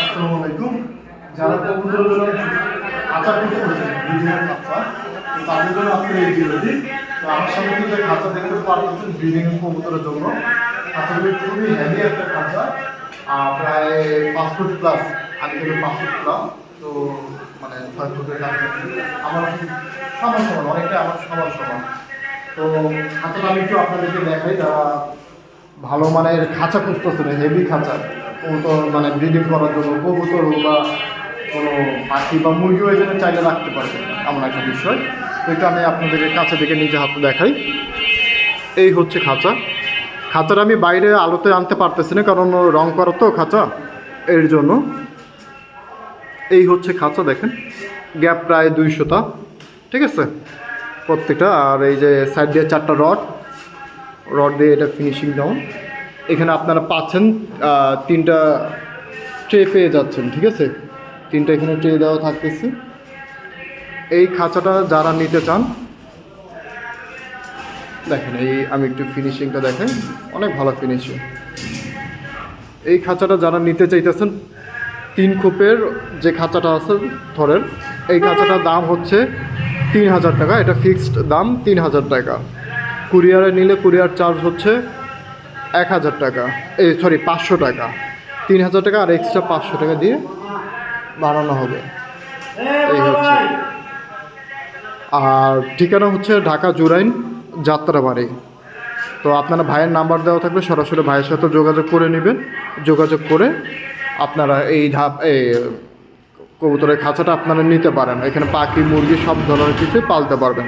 আসসালামু আলাইকুম। যারা কবুতরের জন্য খাঁচা খুঁজতেছেন ব্রিডিংয়ের খাঁচা, তো তাদের জন্য আজকে এই ভিডিওটি। তো আমার সামনে কিন্তু খাঁচা দেখতে পারতেছেন ব্রিডিং কবুতরের জন্য। খাঁচাগুলি খুবই হেভি একটা খাঁচা, প্রায় 5 ফুট প্লাস। আমি কিন্তু 5 ফুট প্লাস, তো মানে 6 ফুটের কাছে আমার সমান সমান, অনেকটা আমার সমান সমান। তো খাঁচাটা আমি একটু আপনাদেরকে দেখাই, যারা ভালো মানের খাঁচা খুঁজতেছেন, হেভি খাঁচা কবুতর মানে ব্রিডিং করার জন্য, কবুতর বা কোনো পাখি বা মুরগিও এখানে চাইলে রাখতে পারবেন, এমন একটা বিষয়। তো এটা আমি আপনাদেরকে কাছে থেকে নিজে হাতে দেখাই। এই হচ্ছে খাঁচা। খাঁচাটা আমি বাইরে আলোতে আনতে পারতেছি না, কারণ রং করা তো খাঁচা, এর জন্য। এই হচ্ছে খাঁচা, দেখেন গ্যাপ প্রায় 200টা, ঠিক আছে প্রত্যেকটা। আর এই যে সাইড দিয়ে 4টা রড দিয়ে এটা ফিনিশিং ডাউন। এখানে আপনারা পাচ্ছেন 3টা ট্রে পেয়ে যাচ্ছেন, ঠিক আছে। 3টা এখানে ট্রে দেওয়া থাকতেছে। এই খাঁচাটা যারা নিতে চান, দেখেন এই আমি একটু ফিনিশিংটা দেখেন, অনেক ভালো ফিনিশিং। এই খাঁচাটা যারা নিতে চাইতেছেন, 3 খোপের যে খাঁচাটা আছে ধরেন, এই খাঁচাটার দাম হচ্ছে 3000 টাকা। এটা ফিক্সড দাম 3000 টাকা। কুরিয়ারে নিলে কুরিয়ার চার্জ হচ্ছে 1000 টাকা, 500 টাকা। 3000 টাকা আর এক্সট্রা 500 টাকা দিয়ে বানানো হবে। এই হচ্ছে। আর ঠিকানা হচ্ছে ঢাকা জুরাইন যাত্রাবাড়ি। তো আপনারা ভাইয়ের নাম্বার দেওয়া থাকবে, সরাসরি ভাইয়ের সাথে যোগাযোগ করে নেবেন। যোগাযোগ করে আপনারা এই কবুতরের খাঁচাটা আপনারা নিতে পারেন। এখানে পাখি মুরগি সব ধরনের কিছুই পালতে পারবেন।